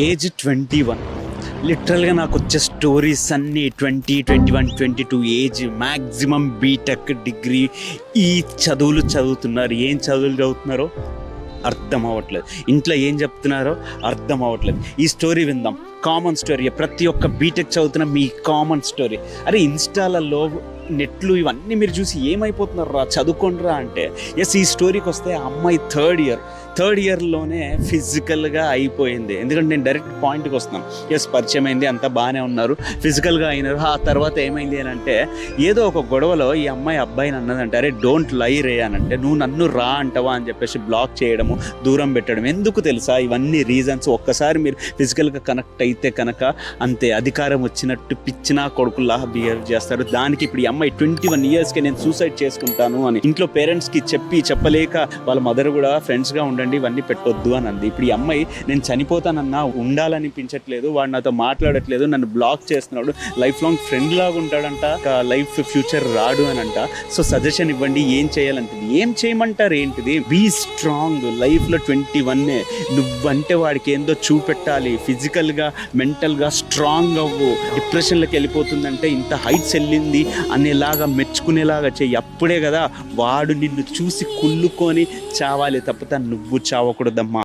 Age 21. లిటరల్గా నాకు వచ్చే స్టోరీస్ అన్నీ 20, 21, 22 ఏజ్, మ్యాక్సిమం బీటెక్ డిగ్రీ ఈ చదువులు చదువుతున్నారు. ఏం చదువులు చదువుతున్నారో అర్థం అవ్వట్లేదు, ఇంట్లో ఏం చెప్తున్నారో అర్థం అవ్వట్లేదు. ఈ స్టోరీ విందాం. కామన్ స్టోరీ, ప్రతి ఒక్క బీటెక్ చదువుతున్న మీ కామన్ స్టోరీ. అరే ఇన్స్టాలలో నెట్లు ఇవన్నీ మీరు చూసి ఏమైపోతున్నారు రా, చదువుకోండిరా అంటే ఎస్. ఈ స్టోరీకి వస్తే ఆ అమ్మాయి థర్డ్ ఇయర్లోనే ఫిజికల్గా అయిపోయింది. ఎందుకంటే నేను డైరెక్ట్ పాయింట్కి వస్తున్నాను. ఎస్, పరిచయం అయింది, అంతా బాగానే ఉన్నారు, ఫిజికల్గా అయినారు. ఆ తర్వాత ఏమైంది అని అంటే ఏదో ఒక గొడవలో ఈ అమ్మాయి అబ్బాయిని అన్నదంటే, అరే డోంట్ లై రే అని అంటే, నువ్వు నన్ను రా అంటావా అని చెప్పేసి బ్లాక్ చేయడము, దూరం పెట్టడం. ఎందుకు తెలుసా ఇవన్నీ రీజన్స్? ఒక్కసారి మీరు ఫిజికల్గా కనెక్ట్ అయితే కనుక అంతే, అధికారం వచ్చినట్టు పిచ్చినా కొడుకుల్లా బిహేవ్ చేస్తారు. దానికి ఇప్పుడు ఈ అమ్మాయి 21 ఇయర్స్కి నేను సూసైడ్ చేసుకుంటాను అని ఇంట్లో పేరెంట్స్కి చెప్పలేక వాళ్ళ మదర్ కూడా ఫ్రెండ్స్గా ఉండండి, ఇవన్నీ పెట్టొద్దు అని అంది. ఇప్పుడు ఈ అమ్మాయి నేను చనిపోతానన్నా ఉండాలనిపించట్లేదు, వాడు నాతో మాట్లాడట్లేదు, నన్ను బ్లాక్ చేస్తున్నాడు, లైఫ్ లాంగ్ ఫ్రెండ్ లాగా ఉంటాడంట, లైఫ్ ఫ్యూచర్ రాడు అని అంట. సో సజెషన్ ఇవ్వండి, ఏం చేయాలంటుంది? ఏం చేయమంటారు ఏంటిది? Be strong. లైఫ్లో 21 నువ్వంటే వాడికి ఏందో చూపెట్టాలి. ఫిజికల్గా మెంటల్గా స్ట్రాంగ్ అవ్వు. డిప్రెషన్లోకి వెళ్ళిపోతుందంటే ఇంత హైట్స్ వెళ్ళింది అనేలాగా మెచ్చుకునేలాగా చెయ్యి. అప్పుడే కదా వాడు నిన్ను చూసి కుళ్ళుకొని చావాలి, తప్ప నువ్వు చావకూడదమ్మా.